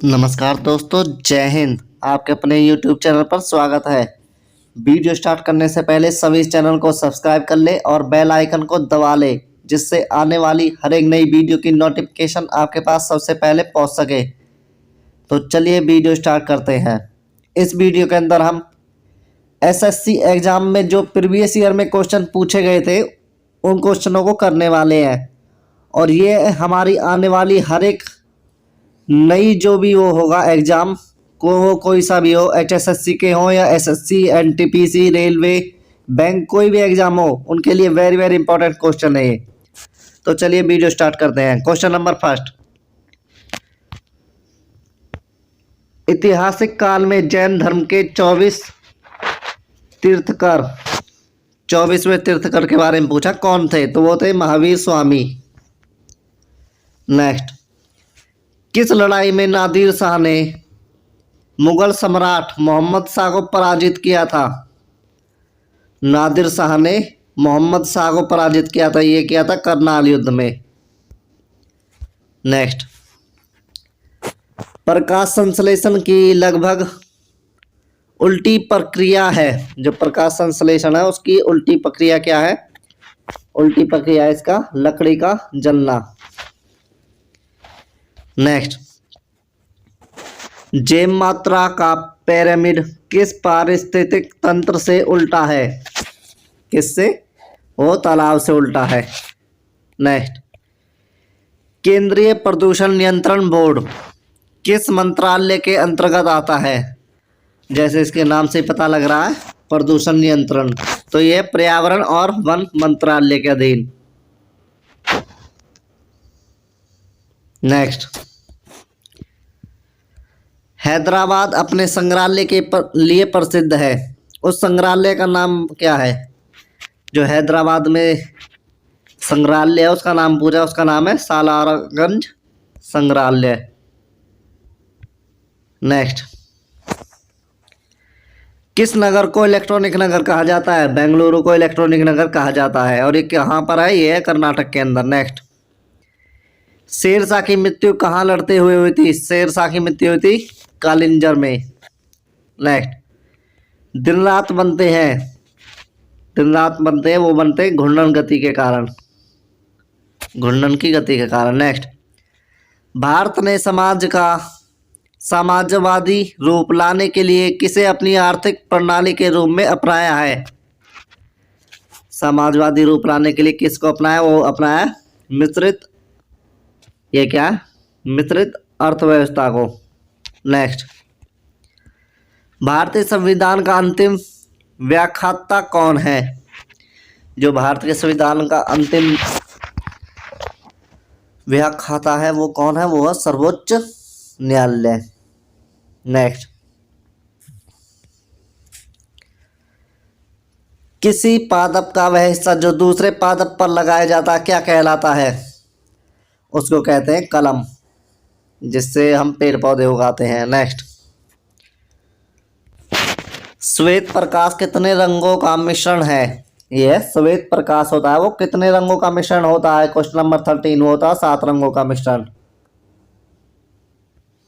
नमस्कार दोस्तों, जय हिंद। आपके अपने YouTube चैनल पर स्वागत है। वीडियो स्टार्ट करने से पहले सभी इस चैनल को सब्सक्राइब कर ले और बेल आइकन को दबा ले, जिससे आने वाली हर एक नई वीडियो की नोटिफिकेशन आपके पास सबसे पहले पहुंच सके। तो चलिए वीडियो स्टार्ट करते हैं। इस वीडियो के अंदर हम SSC एग्जाम में जो प्रीवियस ईयर में क्वेश्चन पूछे गए थे उन क्वेश्चनों को करने वाले हैं। और ये हमारी आने वाली हर एक नई जो भी वो होगा एग्ज़ाम को, हो कोई सा भी हो, HSSC के हो या SSC, NTPC, रेलवे, बैंक, कोई भी एग्ज़ाम हो, उनके लिए वेरी वेरी इंपॉर्टेंट क्वेश्चन है ये। तो चलिए वीडियो स्टार्ट करते हैं। क्वेश्चन नंबर फर्स्ट, ऐतिहासिक काल में जैन धर्म के 24वें तीर्थकर के बारे में पूछा। कौन थे? तो वो थे महावीर स्वामी। नेक्स्ट, किस लड़ाई में नादिर शाह ने मुगल सम्राट मोहम्मद शाह को पराजित किया था? नादिर शाह ने मोहम्मद शाह को पराजित किया था, ये किया था करनाल युद्ध में। नेक्स्ट, प्रकाश संश्लेषण की लगभग उल्टी प्रक्रिया है। जो प्रकाश संश्लेषण है उसकी उल्टी प्रक्रिया क्या है? उल्टी प्रक्रिया है इसका लकड़ी का जलना। नेक्स्ट, जेम मात्रा का पिरामिड किस पारिस्थितिक तंत्र से उल्टा है? किससे? वो तालाब से उल्टा है। नेक्स्ट, केंद्रीय प्रदूषण नियंत्रण बोर्ड किस मंत्रालय के अंतर्गत आता है? जैसे इसके नाम से पता लग रहा है प्रदूषण नियंत्रण, तो यह पर्यावरण और वन मंत्रालय के अधीन। नेक्स्ट, हैदराबाद अपने संग्रहालय के लिए प्रसिद्ध है। उस संग्रहालय का नाम क्या है? जो हैदराबाद में संग्रहालय है उसका नाम पूछा, उसका नाम है सालारगंज संग्रहालय। नेक्स्ट, किस नगर को इलेक्ट्रॉनिक नगर कहा जाता है? बेंगलुरु को इलेक्ट्रॉनिक नगर कहा जाता है। और ये कहाँ पर है? ये है कर्नाटक के अंदर। नेक्स्ट, शेरशाह की मृत्यु कहाँ लड़ते हुए हुई थी? शेरशाह की मृत्यु हुई थी कालिंजर में। नेक्स्ट, दिन रात बनते हैं वो बनते घूर्णन गति के कारण, घूर्णन की गति के कारण। नेक्स्ट, भारत ने समाजवादी रूप लाने के लिए किसे अपनी आर्थिक प्रणाली के रूप में अपनाया है? समाजवादी रूप लाने के लिए किसको अपनाया? वो अपनाया मिश्रित, ये क्या? मिश्रित अर्थव्यवस्था को। नेक्स्ट, भारतीय संविधान का अंतिम व्याख्याता कौन है? जो भारत के संविधान का अंतिम व्याख्याता है वो कौन है? वो है सर्वोच्च न्यायालय। नेक्स्ट, किसी पादप का वह हिस्सा जो दूसरे पादप पर लगाया जाता है क्या कहलाता है? उसको कहते हैं कलम, जिससे हम पेड़ पौधे उगाते हैं। नेक्स्ट, श्वेत प्रकाश कितने रंगों का मिश्रण है? ये श्वेत प्रकाश होता है वो कितने रंगों का मिश्रण होता है? क्वेश्चन नंबर 13 होता है 7 रंगों का मिश्रण।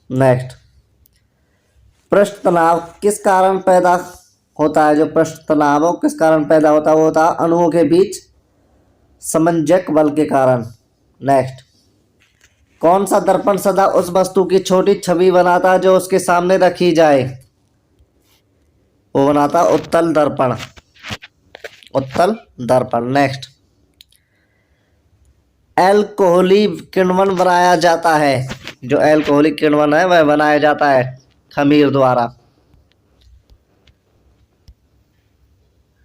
नेक्स्ट, पृष्ठ तनाव किस कारण पैदा होता है? जो पृष्ठ तनाव हो किस कारण पैदा होता है? वो होता है अणुओं के बीच समंजक बल के कारण। नेक्स्ट, कौन सा दर्पण सदा उस वस्तु की छोटी छवि बनाता है जो उसके सामने रखी जाए? वो बनाता उत्तल दर्पण, उत्तल दर्पण। नेक्स्ट, एल्कोहलिक किण्वन बनाया जाता है। जो एल्कोहलिक किण्वन है वह बनाया जाता है खमीर द्वारा।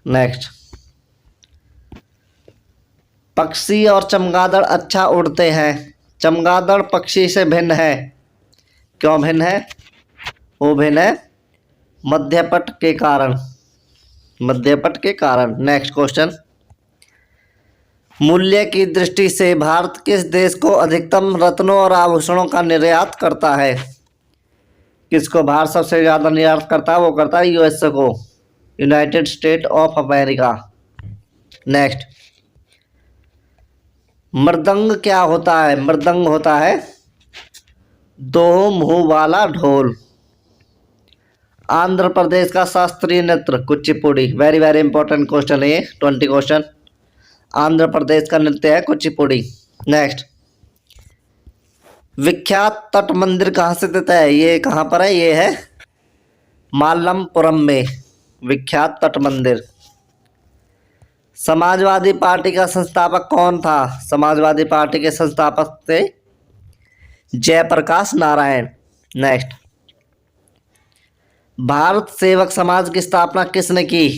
नेक्स्ट, पक्षी और चमगादड़ अच्छा उड़ते हैं। चमगादड़ पक्षी से भिन्न है। क्यों भिन्न है? वो भिन्न है मध्यपट के कारण, मध्यपट के कारण। नेक्स्ट क्वेश्चन, मूल्य की दृष्टि से भारत किस देश को अधिकतम रत्नों और आभूषणों का निर्यात करता है? किसको भारत सबसे ज़्यादा निर्यात करता है? वो करता है USA को, United state of America. Next, मृदंग क्या होता है? मृदंग होता है दो मुंह वाला ढोल। आंध्र प्रदेश का शास्त्रीय नृत्य Kuchipudi. Very very important question है ये, 20 क्वेश्चन। आंध्र प्रदेश का नृत्य है कुचिपुड़ी। नेक्स्ट, विख्यात तट मंदिर कहाँ स्थित है? ये कहाँ पर है? ये है मालमपुरम में, विख्यात तट मंदिर। समाजवादी पार्टी का संस्थापक कौन था? समाजवादी पार्टी के संस्थापक थे जयप्रकाश नारायण। नेक्स्ट, भारत सेवक समाज की स्थापना किसने की?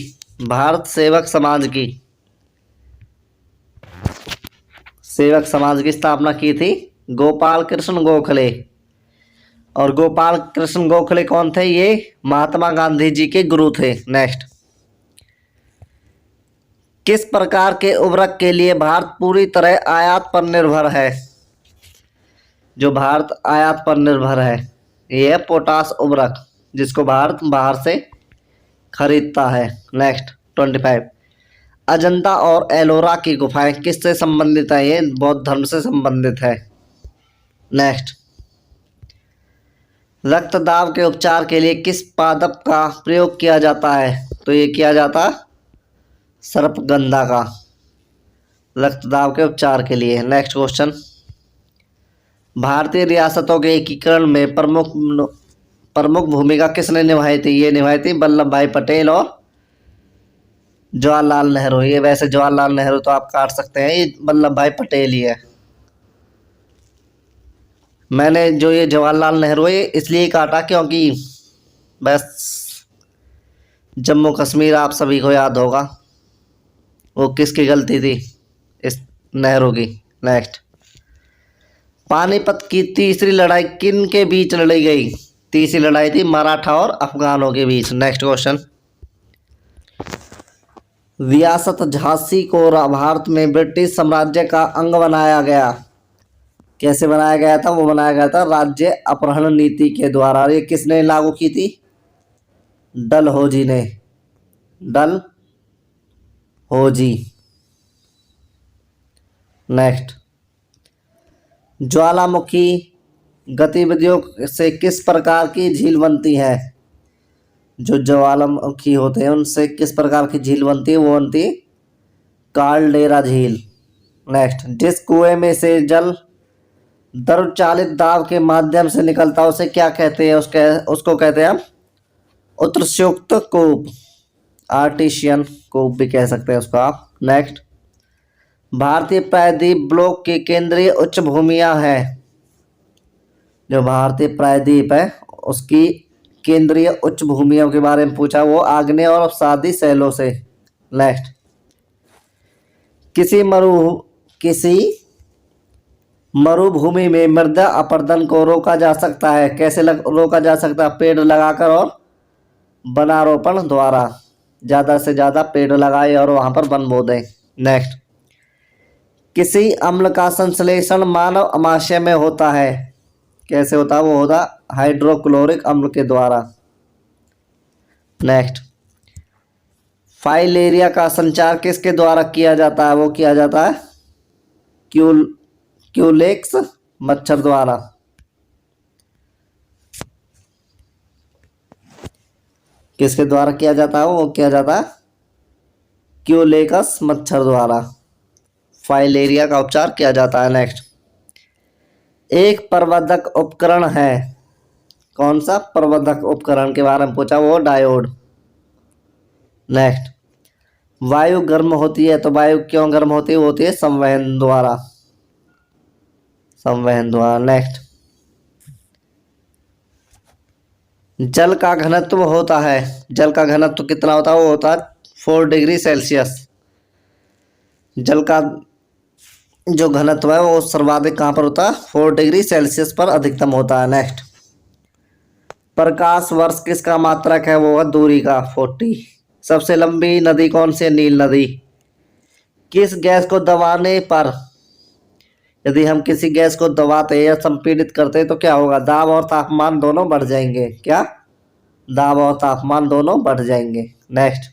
भारत सेवक समाज की स्थापना की थी गोपाल कृष्ण गोखले। और गोपाल कृष्ण गोखले कौन थे? ये महात्मा गांधी जी के गुरु थे। नेक्स्ट, किस प्रकार के उर्वरक के लिए भारत पूरी तरह आयात पर निर्भर है? जो भारत आयात पर निर्भर है ये है पोटास उर्वरक, जिसको भारत बाहर से खरीदता है। नेक्स्ट, 25, अजंता और एलोरा की गुफाएं किससे संबंधित है? ये बौद्ध धर्म से संबंधित है। नेक्स्ट, रक्तदाब के उपचार के लिए किस पादप का प्रयोग किया जाता है? तो ये किया जाता सर्पगंधा का, रक्तदाब के उपचार के लिए। नेक्स्ट क्वेश्चन, भारतीय रियासतों के एकीकरण में प्रमुख भूमिका किसने निभाई थी? ये निभाई थी वल्लभ भाई पटेल और जवाहरलाल नेहरू। ये वैसे जवाहरलाल नेहरू तो आप काट सकते हैं, ये वल्लभ भाई पटेल ही है। मैंने जो ये जवाहरलाल नेहरू है इसलिए काटा क्योंकि बस जम्मू कश्मीर आप सभी को याद होगा वो किसकी गलती थी, इस नेहरू की। नेक्स्ट, पानीपत की तीसरी लड़ाई किन के बीच लड़ी गई? तीसरी लड़ाई थी मराठा और अफगानों के बीच। नेक्स्ट क्वेश्चन, रियासत झांसी को भारत में ब्रिटिश साम्राज्य का अंग बनाया गया। कैसे बनाया गया था? वो बनाया गया था राज्य अपहरण नीति के द्वारा। ये किसने लागू की थी? डलहौजी ने, डलहौजी। नेक्स्ट, ज्वालामुखी गतिविधियों से किस प्रकार की झील बनती है? जो ज्वालामुखी होते हैं उनसे किस प्रकार की झील बनती है? वो बनती कार्लडेरा झील। नेक्स्ट, जिस कुएं में से जल द्रव चालित दाब के माध्यम से निकलता है उसे क्या कहते हैं? उसको कहते हैं हम उत्तरस्योक्त कूप, आर्टिशियन कूप भी कह सकते हैं उसको आप। नेक्स्ट, भारतीय प्रायद्वीप ब्लॉक की केंद्रीय उच्च भूमियां है। जो भारतीय प्रायद्वीप है उसकी केंद्रीय उच्च भूमियों के बारे में पूछा, वो आग्नेय और अवसादी शैलों से। नेक्स्ट, किसी मरुभूमि में मृदा अपरदन को रोका जा सकता है। कैसे रोका जा सकता है? पेड़ लगाकर और वनारोपण द्वारा। ज़्यादा से ज़्यादा पेड़ लगाए और वहाँ पर वन बो दें। नेक्स्ट, किसी अम्ल का संश्लेषण मानव अमाशय में होता है। कैसे होता है? वो होता हाइड्रोक्लोरिक अम्ल के द्वारा। नेक्स्ट, फाइलेरिया का संचार किसके द्वारा किया जाता है? वो किया जाता है क्यूलेक्स मच्छर द्वारा। किसके द्वारा किया जाता है? वो किया जाता है क्यूलेक्स मच्छर द्वारा। फाइलेरिया का उपचार किया जाता है। नेक्स्ट, एक प्रवर्धक उपकरण है। कौन सा प्रवर्धक उपकरण के बारे में पूछा? वो डायोड। नेक्स्ट, वायु गर्म होती है तो वायु क्यों गर्म होती है? वो होती है संवहन द्वारा। नेक्स्ट, जल का घनत्व होता है। जल का घनत्व कितना होता है? वो होता है 4 डिग्री सेल्सियस। जल का जो घनत्व है वो सर्वाधिक कहाँ पर होता है? 4 डिग्री सेल्सियस पर अधिकतम होता है। नेक्स्ट, प्रकाश वर्ष किसका मात्रक है? वो है दूरी का 40। सबसे लंबी नदी कौन सी है? नील नदी। किस गैस को दबाने पर, यदि हम किसी गैस को दबाते या संपीड़ित करते तो क्या होगा? दाब और तापमान दोनों बढ़ जाएंगे। क्या? दाब और तापमान दोनों बढ़ जाएंगे। नेक्स्ट,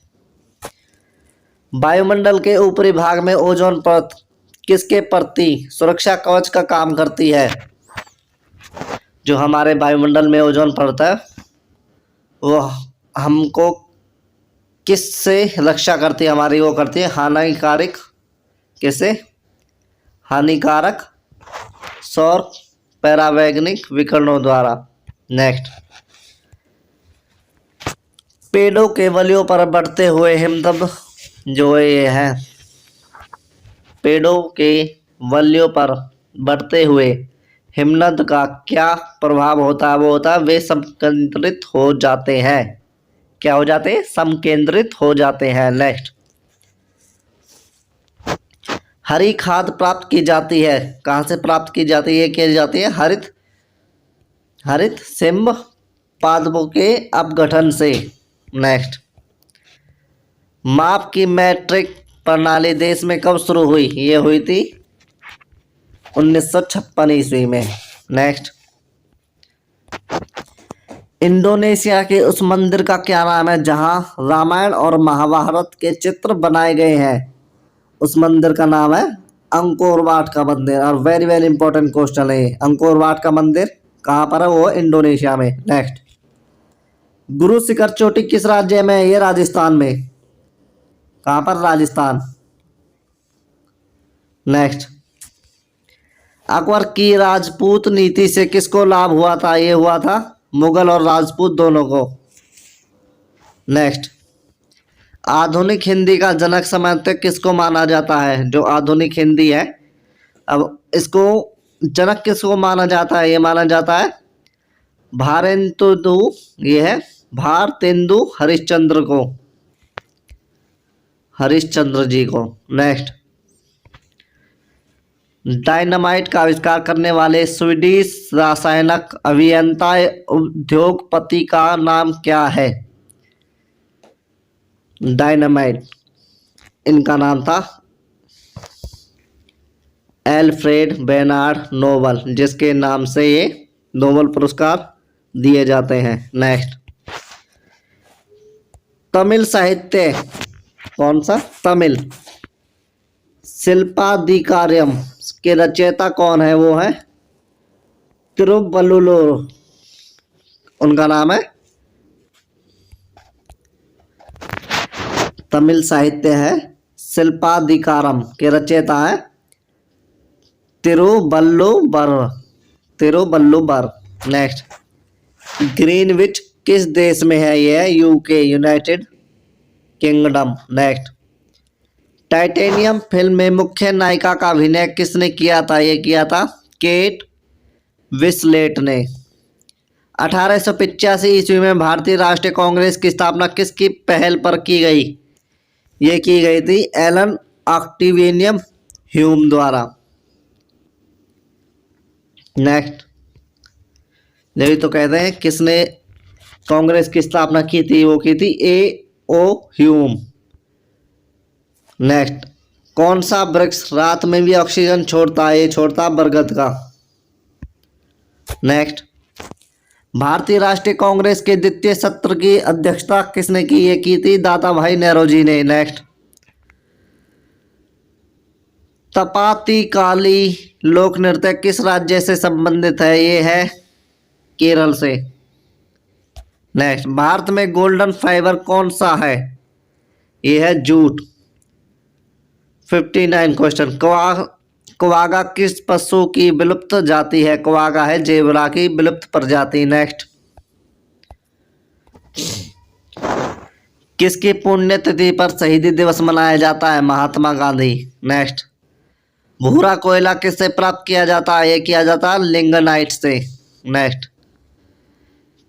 वायुमंडल के ऊपरी भाग में ओजोन परत किसके प्रति सुरक्षा कवच का काम करती है? जो हमारे वायुमंडल में ओजोन परत है वो हमको किससे रक्षा करती है, हमारी वो करती है हानिकारक, किससे, हानिकारक सौर परावैंगनिक विकिरणों द्वारा। नेक्स्ट, पेड़ों के वलियों पर बढ़ते हुए हिमनद, जो ये है पेड़ों के वलियों पर बढ़ते हुए हिमनद का क्या प्रभाव होता है, वो होता है वे समकेंद्रित हो जाते हैं। क्या हो जाते हैं? समकेंद्रित हो जाते हैं। नेक्स्ट, हरी खाद प्राप्त की जाती है, कहाँ से प्राप्त की जाती है? की जाती है हरित सिंब पादपों के अपघटन से। नेक्स्ट, माप की मैट्रिक प्रणाली देश में कब शुरू हुई? ये हुई थी 1956 ईस्वी में। नेक्स्ट, इंडोनेशिया के उस मंदिर का क्या नाम है जहां रामायण और महाभारत के चित्र बनाए गए हैं? उस मंदिर का नाम है अंकोर वाट का मंदिर। और वेरी वेरी इंपॉर्टेंट क्वेश्चन है, अंकोर वाट का मंदिर कहाँ पर है? वो इंडोनेशिया में। नेक्स्ट, गुरु शिखर चोटी किस राज्य में है? ये राजस्थान में। कहाँ पर? राजस्थान। नेक्स्ट, अकबर की राजपूत नीति से किसको लाभ हुआ था? ये हुआ था मुगल और राजपूत दोनों को। नेक्स्ट, आधुनिक हिंदी का जनक समझते किसको माना जाता है? जो आधुनिक हिंदी है, अब इसको जनक किसको माना जाता है? ये माना जाता है भारतेंदु, ये है भारतेंदु हरिश्चंद्र को, हरिश्चंद्र जी को। नेक्स्ट, डायनामाइट का आविष्कार करने वाले स्वीडिश रासायनिक अभियंता उद्योगपति का नाम क्या है? डायनामाइट, इनका नाम था एल्फ्रेड बेनार्ड नोबल, जिसके नाम से ये नोबल पुरस्कार दिए जाते हैं। नेक्स्ट, तमिल साहित्य, कौन सा? तमिल शिल्पाधिकारियम के रचयिता कौन है? वो है तिरुवल्लुवर, उनका नाम है। तमिल साहित्य है शिल्पाधिकारम के रचयिता है तिरुवल्लुवर, तिरुवल्लुवर। नेक्स्ट, ग्रीनविच किस देश में है? ये है UK, United kingdom. Next, titanium film में मुख्य नायिका का अभिनय किसने किया था? ये किया था केट विस्लेट ने। 1885 ईस्वी में भारतीय राष्ट्रीय कांग्रेस की स्थापना किसकी पहल पर की गई? ये की गई थी एलन ऑक्टेवियन ह्यूम द्वारा। नेक्स्ट, यही तो कहते हैं किसने कांग्रेस की स्थापना की थी? वो की थी A.O. ह्यूम। नेक्स्ट, कौन सा वृक्ष रात में भी ऑक्सीजन छोड़ता है? ये छोड़ता है बरगद का। नेक्स्ट, भारतीय राष्ट्रीय कांग्रेस के द्वितीय सत्र की अध्यक्षता किसने की? ये की थी दादा भाई नेहरू ने। नेक्स्ट, तपाती काली लोक नृत्य किस राज्य से संबंधित है? ये है केरल से। नेक्स्ट, भारत में गोल्डन फाइबर कौन सा है? ये है जूट। 59 क्वेश्चन, क्वागा किस पशु की विलुप्त जाति है? क्वागा है जेब्रा की विलुप्त प्रजाति। नेक्स्ट, किसकी पुण्यतिथि पर शहीदी दिवस मनाया जाता है? महात्मा गांधी। नेक्स्ट, भूरा कोयला किससे प्राप्त किया जाता है? ये किया जाता है लिंगनाइट से। नेक्स्ट,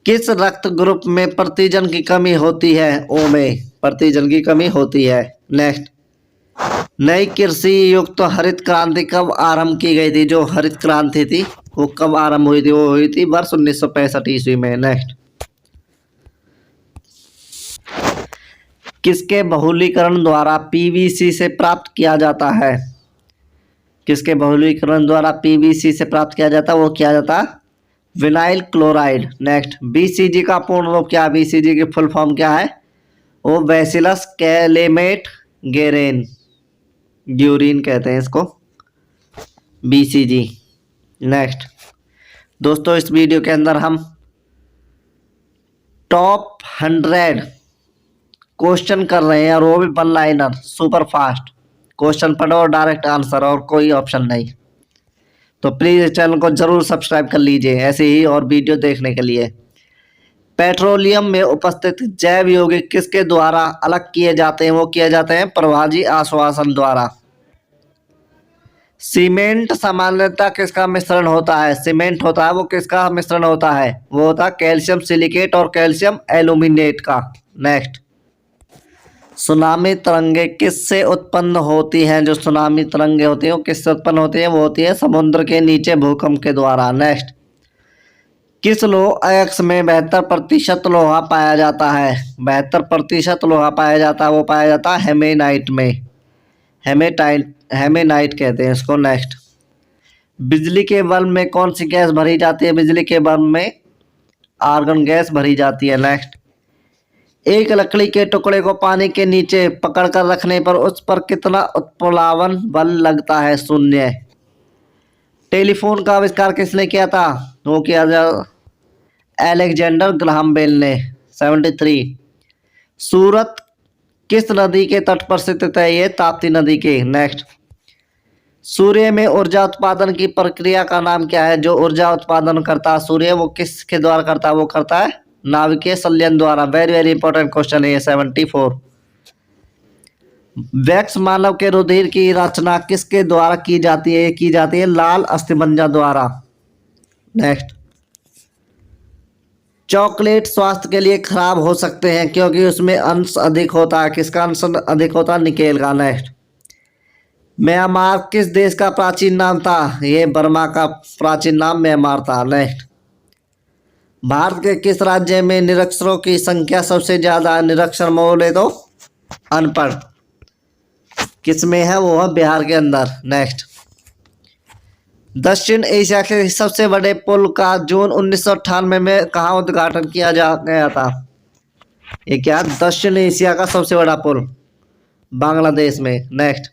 किस रक्त ग्रुप में प्रतिजन की कमी होती है? ओ में प्रतिजन की कमी होती है। नेक्स्ट, नई कृषि युक्त हरित क्रांति कब आरंभ की गई थी? जो हरित क्रांति थी वो कब आरंभ हुई थी? वो हुई थी वर्ष 1965 ईस्वी में। नेक्स्ट, किसके बहुलीकरण द्वारा पीवीसी से प्राप्त किया जाता है? किसके बहुलीकरण द्वारा पीवीसी से प्राप्त किया जाता है? वो किया जाता है विनाइल क्लोराइड। नेक्स्ट, बीसीजी का पूर्ण रूप क्या है? बीसीजी की फुल फॉर्म क्या है? वो बैसिलस कैलेमेट गेरेन ग्यूरिन कहते हैं इसको, बीसीजी। नेक्स्ट, दोस्तों इस वीडियो के अंदर हम टॉप 100 क्वेश्चन कर रहे हैं और वो भी one liner super fast question पढ़ो और डायरेक्ट आंसर और कोई ऑप्शन नहीं। तो प्लीज़ चैनल को जरूर सब्सक्राइब कर लीजिए ऐसे ही और वीडियो देखने के लिए। पेट्रोलियम में उपस्थित जैव यौगिक किसके द्वारा अलग किए जाते हैं? वो किए जाते हैं प्रभाजी आश्वासन द्वारा। सीमेंट सामान्यतः किसका मिश्रण होता है? सीमेंट होता है वो किसका मिश्रण होता है? वो होता है कैल्शियम सिलिकेट और कैल्शियम एल्यूमिनेट का। नेक्स्ट, सुनामी तरंगे किससे उत्पन्न होती हैं? जो सुनामी तरंगे होती हैं वो किससे उत्पन्न होती हैं? वो होती है समुद्र के नीचे भूकंप के द्वारा। नेक्स्ट, किस लोह अयस्क में 72% लोहा पाया जाता है? 72% लोहा पाया जाता है वो पाया जाता है हेमेनाइट में। हेमेनाइट कहते हैं इसको। नेक्स्ट, बिजली के बल्ब में कौन सी गैस भरी जाती है? बिजली के बल्ब में आर्गन गैस भरी जाती है। नेक्स्ट, एक लकड़ी के टुकड़े को पानी के नीचे पकड़कर रखने पर उस पर कितना उत्प्लावन बल लगता है? शून्य। टेलीफोन का आविष्कार किसने किया था? वो किया अलेक्जेंडर ग्राहम बेल ने 73। सूरत किस नदी के तट पर स्थित है? ये ताप्ती नदी के। नेक्स्ट, सूर्य में ऊर्जा उत्पादन की प्रक्रिया का नाम क्या है? जो ऊर्जा उत्पादन करता है सूर्य वो किसके द्वारा करता है? वो करता है नाभिकीय संलयन द्वारा। वेरी वेरी इंपॉर्टेंट क्वेश्चन है ये 74। वैक्स मानव के रुधिर की रचना किसके द्वारा की जाती है? की जाती है लाल अस्थिमज्जा द्वारा। नेक्स्ट, चॉकलेट स्वास्थ्य के लिए खराब हो सकते हैं क्योंकि उसमें अंश अधिक होता है। किसका अंश अधिक होता है? निकेल का। नेक्स्ट, म्यांमार किस देश का प्राचीन नाम था? ये बर्मा का प्राचीन नाम म्यांमार था। नेक्स्ट, भारत के किस राज्य में निरक्षरों की संख्या सबसे ज्यादा है? निरक्षर बोले तो अनपढ़। किस में है? वो है बिहार के अंदर। नेक्स्ट, दक्षिण एशिया के सबसे बड़े पुल का जून 1998 में कहाँ उद्घाटन किया गया था? ये क्या? दक्षिण एशिया का सबसे बड़ा पुल बांग्लादेश में। नेक्स्ट,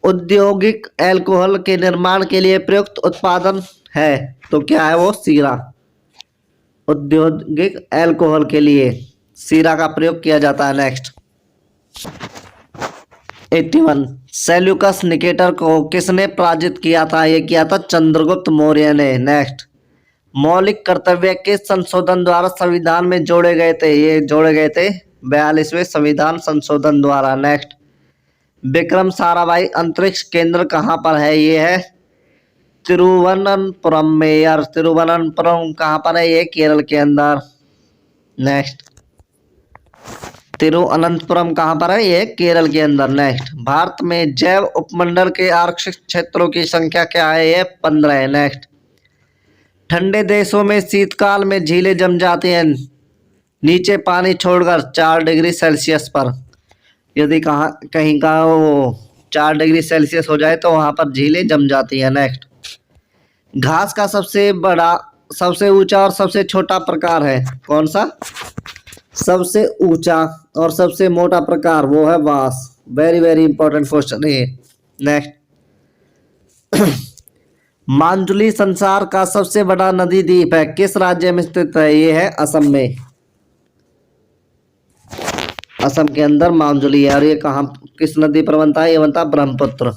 औद्योगिक अल्कोहल के निर्माण के लिए प्रयुक्त उत्पादन है तो क्या है? वो शीरा। औद्योगिक अल्कोहल के लिए शीरा का प्रयोग किया जाता है। नेक्स्ट, 81 सेल्यूकस निकेटर को किसने पराजित किया था? ये किया था चंद्रगुप्त मौर्य ने। नेक्स्ट, मौलिक कर्तव्य किस संशोधन द्वारा संविधान में जोड़े गए थे? ये जोड़े गए थे 42वें संविधान संशोधन द्वारा। नेक्स्ट, विक्रम साराभाई अंतरिक्ष केंद्र कहाँ पर है? ये है तिरुवनंतपुरम में। यार तिरुवनंतपुरम कहाँ पर है? ये केरल के अंदर। नेक्स्ट, तिरुवनंतपुरम कहाँ पर है? ये केरल के अंदर। नेक्स्ट, भारत में जैव उपमंडल के आरक्षित क्षेत्रों की संख्या क्या है? ये 15 है। नेक्स्ट, ठंडे देशों में शीतकाल में झीलें जम जाती हैं नीचे पानी छोड़कर 4 डिग्री सेल्सियस पर। यदि कहीं का वो 4 डिग्री सेल्सियस हो जाए तो वहां पर झीलें जम जाती हैं। नेक्स्ट, घास का सबसे बड़ा, सबसे ऊंचा और सबसे छोटा प्रकार है कौन सा? सबसे ऊंचा और सबसे मोटा प्रकार वो है बांस। वेरी वेरी इंपॉर्टेंट क्वेश्चन है। नेक्स्ट, मांजुली संसार का सबसे बड़ा नदी द्वीप है किस राज्य में स्थित है? ये है असम में। असम के अंदर मांजुली है और ये कहाँ किस नदी पर बनता है? ये बनता है ब्रह्मपुत्र।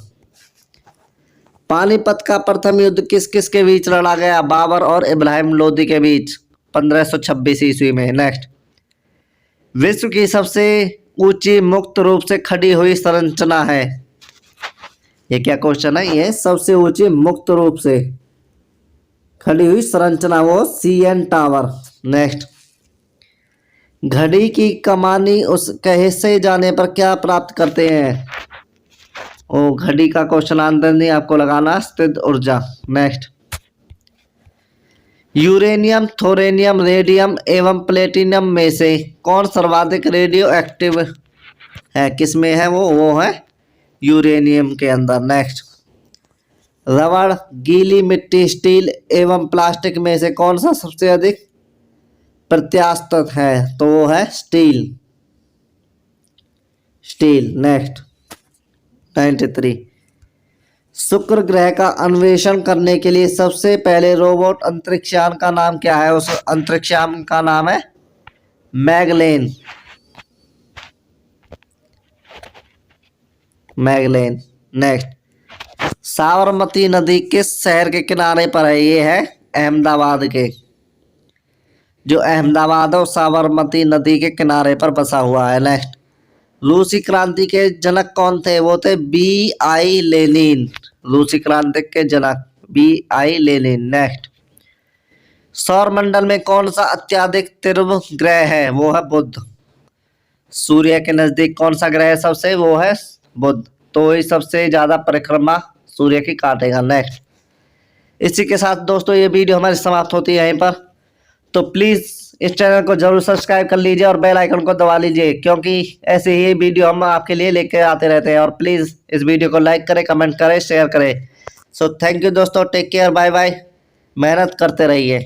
पानीपत का प्रथम युद्ध किस किस के बीच लड़ा गया? बाबर और इब्राहिम लोदी के बीच 1526 ईस्वी में। नेक्स्ट, विश्व की सबसे ऊंची मुक्त रूप से खड़ी हुई संरचना है? ये क्या क्वेश्चन है? ये सबसे ऊंची मुक्त रूप से खड़ी हुई संरचना वो CN टावर। नेक्स्ट, घड़ी की कमानी उस कहे से जाने पर क्या प्राप्त करते हैं? ओ घड़ी का क्वेश्चन आंसर नहीं आपको लगाना स्थिर ऊर्जा। नेक्स्ट, यूरेनियम, थोरेनियम, रेडियम एवं प्लेटिनम में से कौन सर्वाधिक रेडियो एक्टिव है? किस में है? वो है यूरेनियम के अंदर। नेक्स्ट, रबड़, गीली मिट्टी, स्टील एवं प्लास्टिक में से कौन सा सबसे अधिक प्रत्यास्थ है? तो वो है स्टील। नेक्स्ट, 93 शुक्र ग्रह का अन्वेषण करने के लिए सबसे पहले रोबोट अंतरिक्षयान का नाम क्या है? उस अंतरिक्षयान का नाम है मैगलेन। मैगलेन। नेक्स्ट, साबरमती नदी किस शहर के किनारे पर है? ये है अहमदाबाद के। जो अहमदाबाद है वो साबरमती नदी के किनारे पर बसा हुआ है। नेक्स्ट, रूसी क्रांति के जनक कौन थे? वो थे B.I. लेनिन। रूसी क्रांति के जनक B.I. लेनिन। नेक्स्ट, सौर मंडल में कौन सा अत्यधिक तीव्र ग्रह है? वो है बुध। सूर्य के नजदीक कौन सा ग्रह है सबसे? वो है बुध। तो ये सबसे ज्यादा परिक्रमा सूर्य की काटेगा। नेक्स्ट, इसी के साथ दोस्तों ये वीडियो हमारी समाप्त होती है यहीं पर। तो प्लीज इस चैनल को जरूर सब्सक्राइब कर लीजिए और बेल आइकन को दबा लीजिए, क्योंकि ऐसे ही वीडियो हम आपके लिए लेकर आते रहते हैं। और प्लीज इस वीडियो को लाइक करें, कमेंट करें, शेयर करें। सो थैंक यू दोस्तों, टेक केयर, बाय बाय। मेहनत करते रहिए।